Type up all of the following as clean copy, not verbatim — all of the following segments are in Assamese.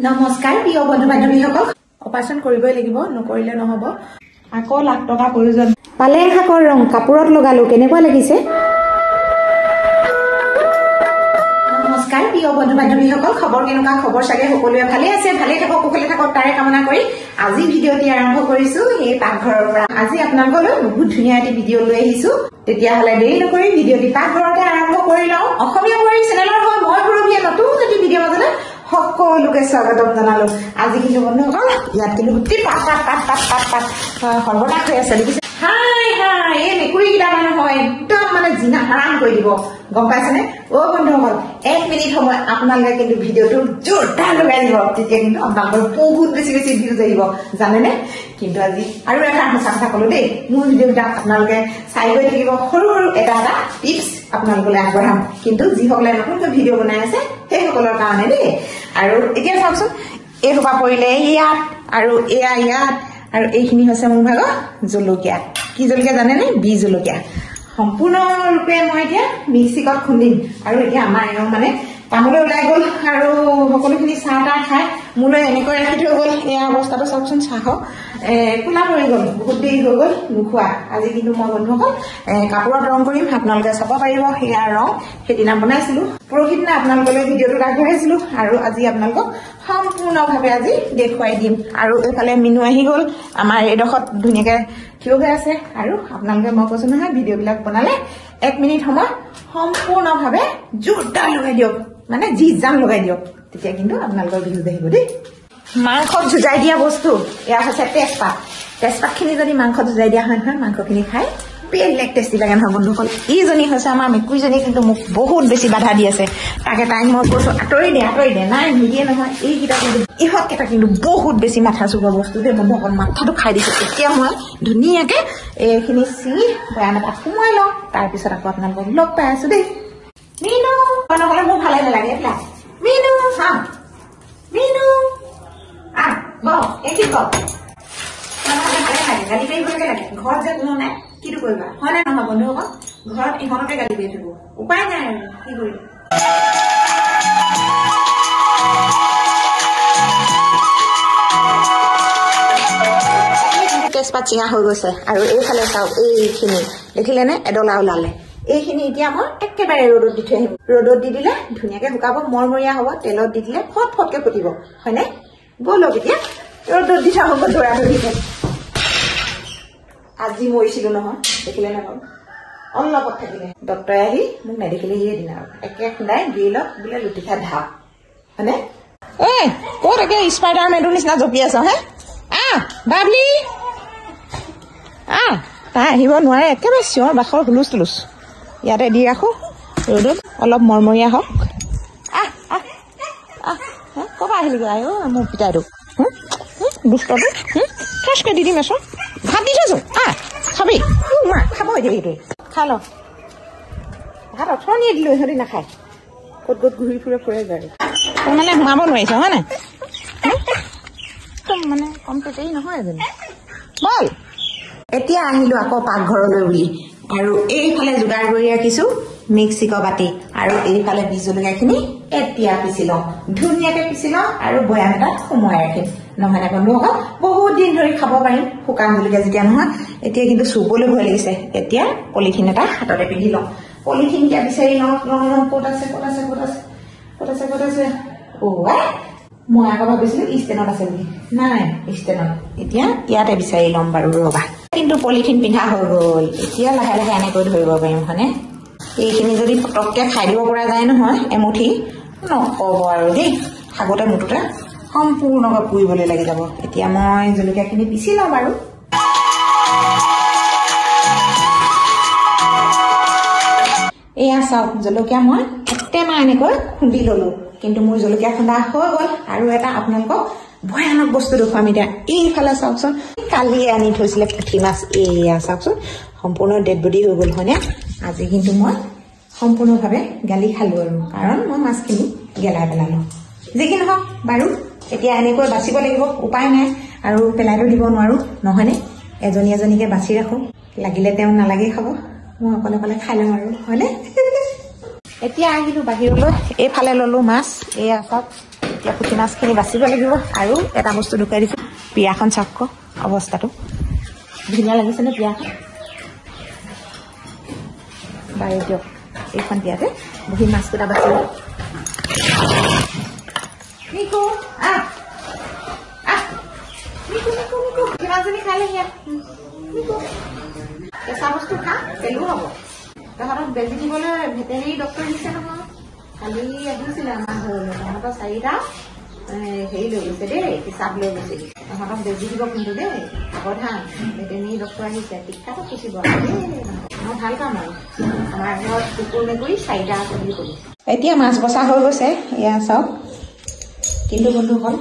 নমস্কাৰ প্ৰিয় বন্ধু বান্ধৱীসকল অপাৰেশ্যন কৰিবই লাগিব নকৰিলে নহব আকৌ লাখ টকা প্ৰয়োজন পালে শাকৰ ৰং কাপোৰত লগালো কেনেকুৱা লাগিছে নমস্কাৰ প্ৰিয় বন্ধু বান্ধৱীসকল খবৰ কেনেকুৱা খবৰ চাগে সকলোৱে ভালে আছে ভালে থাকক কুশলে থাকক তাৰে কামনা কৰি আজি ভিডিঅ'টি আৰম্ভ কৰিছো এই পাকঘৰৰ পৰা আজি আপোনালোকলৈ বহুত ধুনীয়া এটা ভিডিঅ' লৈ আহিছো তেতিয়া হলে দেৰি নকৰি ভিডিঅ'টি পাকঘৰতে আৰম্ভ কৰি লওঁ অসমীয়া পৰি চেনেলৰ হয় মই পুৰবিয়া নতুন যদি ভিডিঅ' মাজলে সকলোকে স্বাগতম জনালো আজি কিন্তু বন্ধুসকল ইয়াত কিন্তু গোটেই পাত সৰ্বনাশ হৈ আছে দেখিছে হাই হাই এই মেকুৰীকেইটা মানে হয় একদম মানে জিনা হাৰাম কৰি দিব গম পাইছেনে অ বন্ধুসকল 1 মিনিট সময় আপোনালোকে কিন্তু ভিডিঅ'টো জোৰদাৰ লগাই দিব তেতিয়া কিন্তু আপোনালোকৰ বহুত বেছি ভিউজ আহিব জানেনে কিন্তু আজি আৰু এটা সঁচা কথা কলো দেই মোৰ ভিডিঅ'টা আপোনালোকে চাই গৈ থাকিব সৰু সৰু এটা টিপছ আপোনালোকলৈ আগবঢ়াম কিন্তু যিসকলে নতুনকৈ ভিডিঅ' বনাই আছে সেইসকলৰ কাৰণে দেই আৰু এতিয়া চাওকচোন এই সোপা পৰিলে ইয়াত আৰু এয়া ইয়াত আৰু এইখিনি হৈছে মোৰ ভাগৰ জলকীয়া কি জলকীয়া জানেনে বি জলকীয়া সম্পূৰ্ণৰূপে মই এতিয়া মিক্সিকত খুন্দিম আৰু এতিয়া আমাৰ এওঁ মানে কামলৈ ওলাই গ'ল আৰু সকলোখিনি চাহ তাহ খাই মোলৈ এনেকৈ ৰাখি থৈ গ'ল এয়া অৱস্থাটো চাওকচোন চাহক কোলা পৰি গ'ল বহুত দেৰি হৈ গ'ল নোখোৱা আজি কিন্তু মই বন্ধুসকল কাপোৰত ৰং কৰিম আপোনালোকে চাব পাৰিব সেয়া ৰং সেইদিনা বনাইছিলো পৰহি দিনা আপোনালোকলৈ ভিডিঅ'টো আগবঢ়াইছিলো আৰু আজি আপোনালোকক সম্পূৰ্ণভাৱে আজি দেখুৱাই দিম আৰু এইফালে মিনু আহি গ'ল আমাৰ এইডোখৰত ধুনীয়াকৈ থিয় হৈ আছে আৰু আপোনালোকে মই কৈছো নহয় ভিডিঅ'বিলাক বনালে 1 মিনিট সময় সম্পূৰ্ণভাৱে জোৰদাৰ লগাই দিয়ক মানে জি জান লগাই দিয়ক তেতিয়া কিন্তু আপোনালোকৰ ভিডিঅ' আহিব দেই মাংসত জুজাই দিয়া বস্তু এয়া হৈছে তেজপাতখিনি যদি মাংসত জুজাই দিয়া হয় নহয় মাংসখিনি খাই বেলেগ টেষ্টি লাগে নহয় বন্ধুসকল ইজনী হৈছে আমাৰ মেকুৰীজনী কিন্তু মোক বহুত বেছি বাধা দি আছে তাকে তাই মই কৈছো আঁতৰি দে নাই নিদিয়ে নহয় এইকেইটা কিন্তু ইহঁতকেইটা কিন্তু বহুত বেছি মাথা চুবোৱা বস্তু দেই বন্ধুসকল মাথাটো খাই দিছে এতিয়া মই ধুনীয়াকে এইখিনি চিঙি বৈয়াম এটা সোমাই লওঁ তাৰপিছত আকৌ আপোনালোকক লগ পাই আছো দেই মিনু নহ'লে মোৰ ভালে নালাগে এইবিলাক মিনু হা মিনু আহ বহ এইখিনি বহ গালি পাৰিবলৈকে লাগে ঘৰত যে কোনো নাই কিটো কৰিবা হয় নে নহয় বন্ধুসকল ঘৰত ইহঁতকে গালি পাৰি থাকিব উপায় নাই আৰু কি কৰিম তেজপাত চিঙা হৈ গৈছে আৰু এইফালে চাওক এইখিনি দেখিলেনে এডলা ওলালে এইখিনি এতিয়া মই একেবাৰে ৰ'দত দি থৈ আহিম ৰ'দত দি দিলে ধুনীয়াকে শুকাব মৰমৰীয়া হ'ব তেলত দি দিলে ফটকে ফুটিব হয়নে ব'লক এতিয়া ৰ'দত দি থোৱা হ'ব দৌৰা দৌৰিকে আজি মৰিছিলো নহয় দেখিলে নে বাৰু অলপত থাকিলে ডক্তৰে আহি মোক নেদেখিলে সিয়ে দিনা আৰু একে খুন্দাই গ্ৰিলত বোলে লুটি খাই ধাপ হয়নে ক'ত একে স্পাইডাৰ মেনৰ নিচিনা জপি আছ হে বাবলি তাই আহিব নোৱাৰে একেবাৰে চিঞৰ বাখৰ হুলুচ তুলুচ ইয়াতে দি ৰাখো ৰ'দত অলপ মৰমৰীয়া হওক ক'ৰপৰা আহিলি আই মোৰ পিতাইটো দুষ্টটো ফ্ৰেছকৈ দি দিম আছো ভাত দি থৈছো খাবি খাব এতিয়া এইটোৱে খাই ল ভাত অথনিয়ে দিলো ইহঁতি নাখায় ক'ত ঘূৰি ফুৰে যায় তই মানে সোমাব নোৱাৰিছ হয় নাই একদম মানে কমপ্লিটেই নহয় এজনী বল এতিয়া আহিলো আকৌ পাকঘৰলৈ বুলি আৰু এইফালে যোগাৰ কৰি ৰাখিছো মিক্সিক বাতি আৰু এইফালে বি জলকীয়াখিনি এতিয়া পিচি লওঁ ধুনীয়াকে পিচি লওঁ আৰু বৈয়াম এটাত সোমোৱাই ৰাখিম নহয় নে বন্ধুসকল বহুত দিন ধৰি খাব পাৰিম শুকান জলকীয়া যেতিয়া নহয় এতিয়া কিন্তু চুবলৈ ভয় লাগিছে এতিয়া পলিথিন এটা হাততে পিন্ধি লওঁ পলিথিন এতিয়া বিচাৰি লওঁ ক'ত আছে মই আকৌ ভাবিছিলো ষ্টেণ্ডত আছে বুলি নাই ষ্টেণ্ডত এতিয়া ইয়াতে বিচাৰি ল'ম বাৰু ৰবা কিন্তু পলিথিন পিন্ধা হৈ গ'ল এতিয়া লাহে লাহে এনেকৈ ধৰিব পাৰিম হয়নে এইখিনি যদি পটককৈ খাই দিব পৰা যায় নহয় এমুঠি নক'ব আৰু দেই শাকতে মুঠতে সম্পূৰ্ণকৈ পুৰিবলৈ লাগি যাব এতিয়া মই জলকীয়াখিনি পিচি লওঁ বাৰু এয়া চাওক জলকীয়া মই এটেমা এনেকৈ খুন্দি ললো কিন্তু মোৰ জলকীয়া খুন্দা হৈ গ'ল আৰু এটা আপোনালোকক ভয়ানক বস্তু দেখুৱাম এতিয়া এইফালে চাওকচোন কালিয়ে আনি থৈছিলে পুঠি মাছ এয়া চাওকচোন সম্পূৰ্ণ ডেড বডি হৈ গ'ল হয়নে আজি কিন্তু মই সম্পূৰ্ণভাৱে গালি খালো আৰু কাৰণ মই মাছখিনি গেলাই পেলালো যি কি নহওক বাৰু এতিয়া এনেকৈ বাচিব লাগিব উপায় নাই আৰু পেলাইতো দিব নোৱাৰো নহয়নে এজনীকে বাচি ৰাখো লাগিলে তেওঁ নালাগে খাব মই অকলে খাই লম আৰু হয়নে এতিয়া আহিলো বাহিৰলৈ এইফালে ললো মাছ এয়া চাওক এতিয়া পুঠি মাছখিনি বাচিব লাগিব আৰু এটা বস্তু ঢুকাই দিছোঁ পিয়াখন চাওক অৱস্থাটো ধুনীয়া লাগিছেনে পিয়াখন বাৰু দিয়ক এইখন পিয়াতে বহি মাছকেইটা বাচিব নিকো আহ আহ নিকো নিকো নিকো কিমানজনী খালে ইয়াত নিকো কেঁচা বস্তু খা পেলু হ'ব তহঁতক বেজি দিবলৈ ভেটেৰিনেৰী ডক্টৰ দিছে নহয় কালি আহিছিলে আমাৰ ঘৰলৈ তহঁতৰ 4টা হেৰি লৈ গৈছে দেই হিচাপ লৈ গৈছে তহঁতক বেজি দিব কিন্তু দেই সাৱধান ভেটেৰিনেৰী ডক্টৰ আহিছে টিকাটো খুচিব মই ভাল কাম আৰু আমাৰ ঘৰত কুকুৰ মেকুৰী 4টা আছে বুলি ক'লো এতিয়া মাছ বচা হৈ গৈছে এয়া চাওক কিন্তু বন্ধুসকল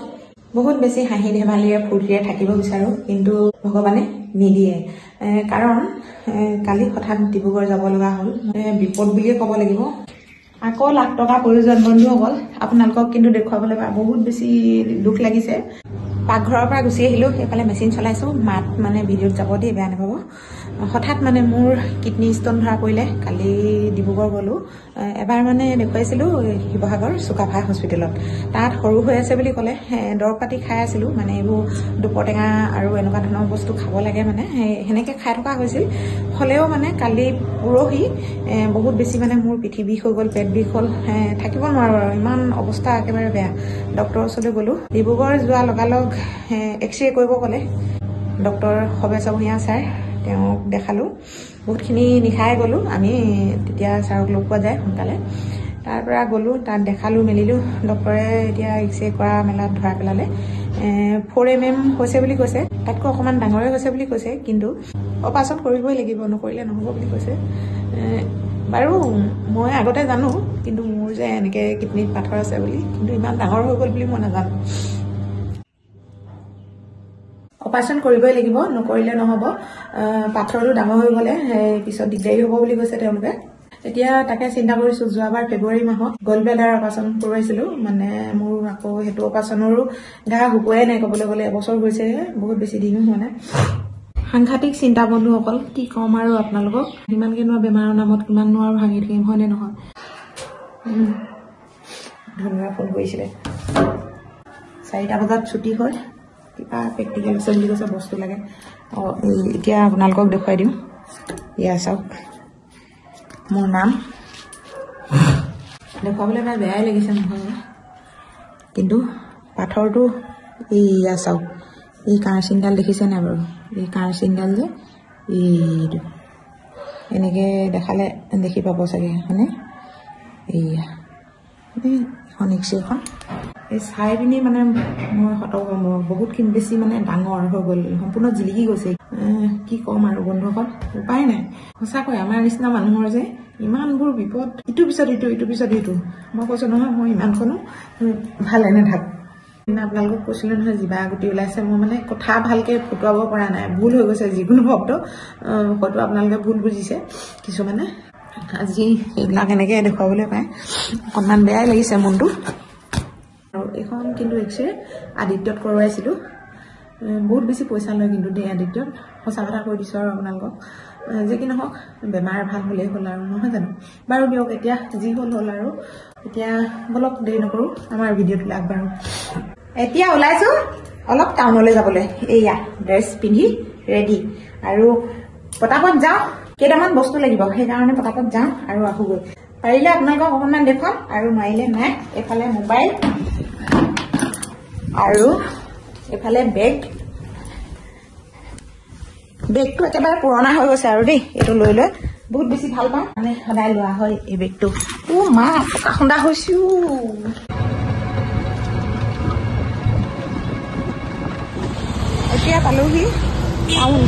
বহুত বেছি হাঁহি ধেমালিৰে ফূৰ্তিৰে থাকিব বিচাৰোঁ কিন্তু ভগৱানে নিদিয়ে কাৰণ কালি হঠাৎ ডিব্ৰুগড় যাব লগা হ'ল বিপদ বুলিয়ে ক'ব লাগিব আকৌ লাখ টকা প্ৰয়োজন বন্ধুসকল আপোনালোকক কিন্তু দেখুৱাবলৈ বহুত বেছি দুখ লাগিছে পাকঘৰৰ পৰা গুচি আহিলোঁ এইফালে মেচিন চলাইছোঁ মাত মানে ভিডিঅ'ত যাব দেই বেয়া নাপাব হঠাৎ মানে মোৰ কিডনী ষ্ট'ন ধৰা পৰিলে কালি ডিব্ৰুগড় গ'লোঁ এবাৰ মানে দেখুৱাইছিলোঁ শিৱসাগৰ চুকাফা হস্পিটেলত তাত সৰু হৈ আছে বুলি ক'লে দৰৱ পাতি খাই আছিলোঁ মানে এইবোৰ দুপৰটেঙা আৰু এনেকুৱা ধৰণৰ বস্তু খাব লাগে মানে সেনেকৈ খাই থকা হৈছিল হ'লেও মানে কালি পৰহি বহুত বেছি মানে মোৰ পিঠি বিষ হৈ গ'ল পেট বিষ হ'ল থাকিব নোৱাৰোঁ আৰু ইমান অৱস্থা একেবাৰে বেয়া ডক্টৰৰ ওচৰলৈ গ'লোঁ ডিব্ৰুগড় যোৱা লগালগ এক্সৰে কৰিব ক'লে ডক্টৰ সবেশ ভূঞা ছাৰ তেওঁক দেখালোঁ বহুতখিনি নিশাই গ'লোঁ আমি তেতিয়া ছাৰক লগ পোৱা যায় সোনকালে তাৰ পৰা গ'লোঁ তাত দেখালোঁ মেলিলোঁ ডক্টৰে এতিয়া এক্সৰে কৰা মেলাত ধৰা পেলালে 4mm হৈছে বুলি কৈছে তাতকৈ অকণমান ডাঙৰে হৈছে বুলি কৈছে কিন্তু অপাৰেশ্যন কৰিবই লাগিব নকৰিলে নহ'ব বুলি কৈছে বাৰু মই আগতে জানো কিন্তু মোৰ যে এনেকৈ কিডনীত পাথৰ আছে বুলি কিন্তু ইমান ডাঙৰ হৈ গ'ল বুলি মই নাজানো অপাৰেশ্যন কৰিবই লাগিব নকৰিলে নহ'ব পাথৰটো ডাঙৰ হৈ গ'লে পিছত দিগদাৰী হ'ব বুলি কৈছে তেওঁলোকে এতিয়া তাকে চিন্তা কৰিছোঁ যোৱাবাৰ ফেব্ৰুৱাৰী মাহত গ'ল্ড ব্লেডাৰ অপাৰেশ্যন কৰোৱাইছিলোঁ মানে মোৰ আকৌ সেইটো অপাৰেশ্যনৰো গা শুকুৱাই নাই ক'বলৈ গ'লে এবছৰ হৈছেহে বহুত বেছি দিনো হোৱা নাই সাংঘাতিক চিন্তা বন্ধুসকল কি ক'ম আৰু আপোনালোকক ইমানকেনো বেমাৰৰ নামত কিমাননো আৰু ভাঙি থাকিম হয়নে নহয় ধন্যবাদ ফোন কৰিছিলে 4টা বজাত ছুটি হয় কিবা প্ৰেক্টিকেল আছে বুলি কৈছে বস্তু লাগে এতিয়া আপোনালোকক দেখুৱাই দিওঁ এয়া চাওক মোৰ নাম দেখুৱাবলৈ মানে বেয়াই লাগিছে নহয় কিন্তু পাথৰটো এয়া চাওক এই কাঁড়চিনডাল দেখিছে নাই বাৰু এই কাঁড়চিনডাল যে এইটো এনেকৈ দেখালে দেখি পাব চাগে হয়নে এইয়া এখন এক্সৰেখন এই চাই পিনি মানে মই বহুতখিনি বেছি মানে ডাঙৰ হৈ গ'ল সম্পূৰ্ণ জিলিকি গৈছে কি ক'ম আৰু বন্ধুসকল উপায় নাই সঁচাকৈ আমাৰ নিচিনা মানুহৰ যে ইমানবোৰ বিপদ ইটোৰ পিছত ইটো ইটোৰ পিছত ইটো মই কৈছোঁ নহয় মই ইমানখনো ভালে নাথাকোঁ আপোনালোকক কৈছিলোঁ নহয় জিভা গুটি ওলাইছে মই মানে কথা ভালকৈ ফুটুৱাব পৰা নাই ভুল হৈ গৈছে যিকোনো শব্দ হয়তো আপোনালোকে ভুল বুজিছে কিছুমানে আজি এইবিলাক এনেকৈ দেখুৱাবলৈ পায় অকণমান বেয়াই লাগিছে মনটো আৰু এইখন কিন্তু এক্সৰে আদিত্যত কৰোৱাইছিলোঁ বহুত বেছি পইচা লয় কিন্তু দেই আদিত্যত সঁচা কথা কৈ দিছোঁ আৰু আপোনালোকক যে কি নহওক বেমাৰ ভাল হ'লেই হ'ল আৰু নহয় জানো বাৰু দিয়ক এতিয়া যি হ'ল আৰু এতিয়া বলক দেৰি নকৰোঁ আমাৰ ভিডিঅ'টোলৈ আগবাঢ়ো এতিয়া ওলাইছোঁ অলপ টাউনলৈ যাবলৈ এয়া ড্ৰেছ পিন্ধি ৰেডি আৰু পটাপট যাওঁ কেইটামান বস্তু লাগিব সেইকাৰণে পটাপট যাওঁ আৰু আহোঁগৈ পাৰিলে আপোনালোকক অকণমান দেখুৱাম আৰু নোৱাৰিলে নাই এইফালে মোবাইল আৰু এইফালে বেগটো একেবাৰে পুৰণা হৈ গৈছে আৰু দেই এইটো লৈ বহুত বেছি ভাল পাওঁ মানে সদায় লোৱা হয় এই বেগটো মা পকা খুন্দা হৈছোঁ এতিয়া পালোহি টাউন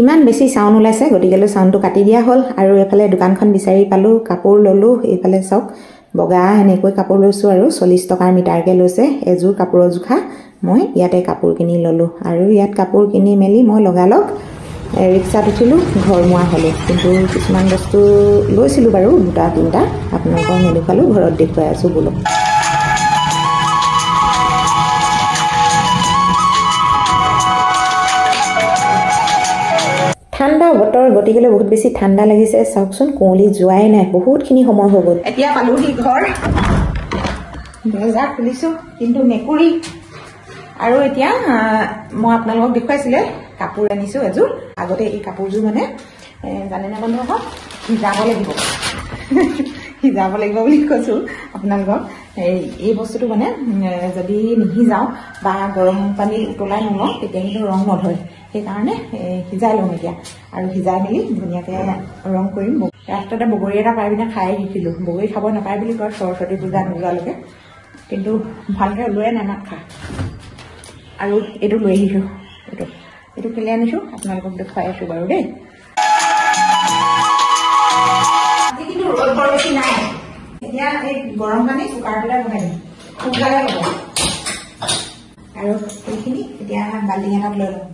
ইমান বেছি চাউণ্ড ওলাইছে গতিকে চাউণ্ডটো কাটি দিয়া হ'ল আৰু এফালে দোকানখন বিচাৰি পালোঁ কাপোৰ ল'লোঁ এইফালে চাওক বগা এনেকৈ কাপোৰ লৈছোঁ আৰু 40 টকাৰ মিটাৰকৈ লৈছে এযোৰ কাপোৰৰ জোখা। মই ইয়াতে কাপোৰ কিনি ল'লোঁ আৰু ইয়াত কাপোৰ কিনি মেলি মই লগালগ ৰিক্সাত উঠিলোঁ, ঘৰমুৱা হ'লোঁ। কিন্তু কিছুমান বস্তু লৈছিলোঁ বাৰু 2-3টা, আপোনালোকক নেদেখুৱালোঁ, ঘৰত দেখুৱাই আছোঁ বোলো। ঠাণ্ডা বতৰ, গতিকে বহুত বেছি ঠাণ্ডা লাগিছে। চাওকচোন কুঁৱলী যোৱাই নাই, বহুতখিনি সময় হৈ গ'ল। এতিয়া পালোহি ঘৰ, দৰ্জা খুলিছোঁ, কিন্তু মেকুৰী। আৰু এতিয়া মই আপোনালোকক দেখুৱাইছিলে কাপোৰ আনিছোঁ এযোৰ। আগতে এই কাপোৰযোৰ মানে জানেনে বন্ধুসকল, সিজাব লাগিব সিজাব লাগিব বুলি কৈছোঁ আপোনালোকক। এই বস্তুটো মানে যদি নিসিজাওঁ বা গৰম পানী উতলাই নলওঁ তেতিয়া কিন্তু ৰং নধৰে। সেইকাৰণে সিজাই লওঁ এতিয়া, আৰু সিজাই মেলি ধুনীয়াকৈ ৰং কৰিম। ৰাস্তাতে বগৰী এটা পাই পিনে খাই শিকিলোঁ। বগৰী খাব নাপায় বুলি কয় সৰস্বতী পূজা নোযোৱালৈকে, কিন্তু ভালকৈ ওলোৱাই নাই মাত খা। আৰু এইটো লৈ আহিছোঁ, এইটো কেলৈ আনিছোঁ আপোনালোকক দেখুৱাই আছোঁ বাৰু দেই। আজি কিন্তু ৰ'দ বৰ বেছি নাই। এতিয়া এই গৰম পানী কুকাৰটোলৈ বহাই দিম, সোনকালে হ'ব। আৰু এইখিনি এতিয়া বাল্টিং এটাত লৈ লওঁ।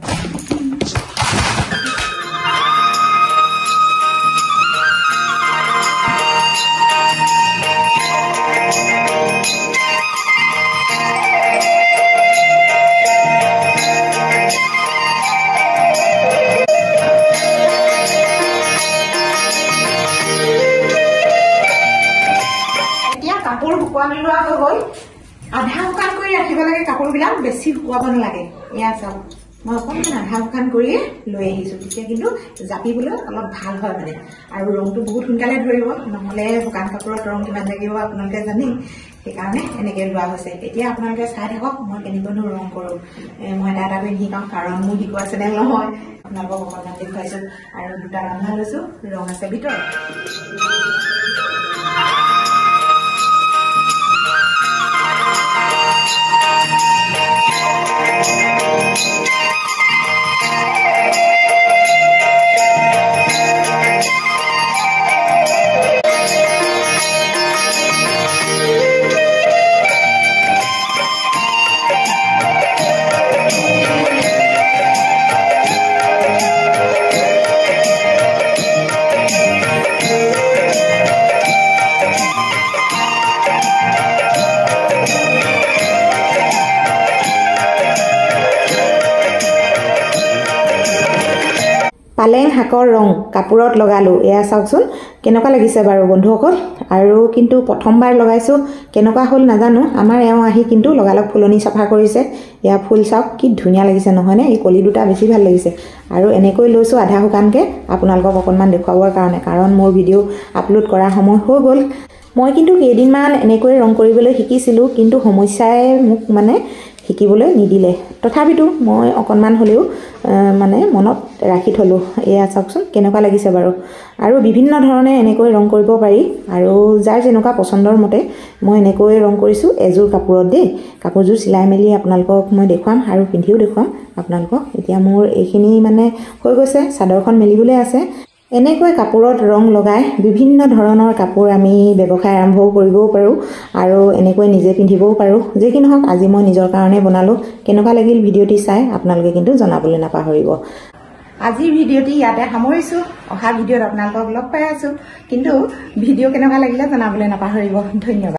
কাপোৰ শুকুৱাই লোৱা হৈ গ'ল। আধা শুকান কৰি ৰাখিব লাগে কাপোৰবিলাক, বেছি শুকুৱাব নালাগে। এয়া চাওক, মই অকণমান আধা শুকান কৰিয়ে লৈ আহিছোঁ, তেতিয়া কিন্তু জাপিবলৈ অলপ ভাল হয় মানে। আৰু ৰংটো বহুত সোনকালে ধৰিব, নহ'লে শুকান কাপোৰত ৰং কিমান লাগিব আপোনালোকে জানেই। সেইকাৰণে এনেকৈ লোৱা হৈছে। এতিয়া আপোনালোকে চাই থাকক মই কেনেকৈনো ৰং কৰোঁ। মই এটা এটা কৰি শিকাওঁ, কাৰণ মোৰ শিকোৱা চেনেল নহয়। আপোনালোকক অকণমান দেখুৱাইছোঁ। আৰু 2টা ৰন্ধা লৈছোঁ, ৰং আছে ভিতৰত। পালেং শাকৰ ৰং কাপোৰত লগালোঁ। এয়া চাওকচোন কেনেকুৱা লাগিছে বাৰু বন্ধুসকল। আৰু কিন্তু প্ৰথমবাৰ লগাইছোঁ, কেনেকুৱা হ'ল নাজানো। আমাৰ এওঁ আহি কিন্তু লগালগ ফুলনি চাফা কৰিছে। এয়া ফুল চাওক কি ধুনীয়া লাগিছে নহয়নে? এই কলি 2টা বেছি ভাল লাগিছে। আৰু এনেকৈ লৈছোঁ আধা শুকানকৈ আপোনালোকক অকণমান দেখুৱাবৰ কাৰণে, কাৰণ মোৰ ভিডিঅ' আপলোড কৰাৰ সময় হৈ গ'ল। মই কিন্তু কেইদিনমান এনেকৈ ৰং কৰিবলৈ শিকিছিলোঁ, কিন্তু সমস্যাই মোক মানে শিকিবলৈ নিদিলে। তথাপিতো মই অকণমান হ'লেও মানে মনত ৰাখি থলোঁ। এয়া চাওকচোন কেনেকুৱা লাগিছে বাৰু। আৰু বিভিন্ন ধৰণে এনেকৈ ৰং কৰিব পাৰি, আৰু যাৰ যেনেকুৱা পচন্দৰ মতে মই এনেকৈ ৰং কৰিছোঁ এযোৰ কাপোৰত দেই। কাপোৰযোৰ চিলাই মেলি আপোনালোকক মই দেখুৱাম আৰু পিন্ধিও দেখুৱাম আপোনালোকক। এতিয়া মোৰ এইখিনি মানে হৈ গৈছে, চাদৰখন মেলিবলৈ আছে। এনেকৈ কাপোৰত ৰং লগাই বিভিন্ন ধৰণৰ কাপোৰ আমি ব্যৱসায় আৰম্ভও কৰিবও পাৰোঁ, আৰু এনেকৈ নিজে পিন্ধিবও পাৰোঁ। যি কি নহওক, আজি মই নিজৰ কাৰণে বনালোঁ। কেনেকুৱা লাগিল ভিডিঅ'টি চাই আপোনালোকে কিন্তু জনাবলৈ নাপাহৰিব। আজিৰ ভিডিঅ'টি ইয়াতে সামৰিছোঁ। অহা ভিডিঅ'ত আপোনালোকক লগ পাই আছোঁ, কিন্তু ভিডিঅ' কেনেকুৱা লাগিলে জনাবলৈ নাপাহৰিব। ধন্যবাদ।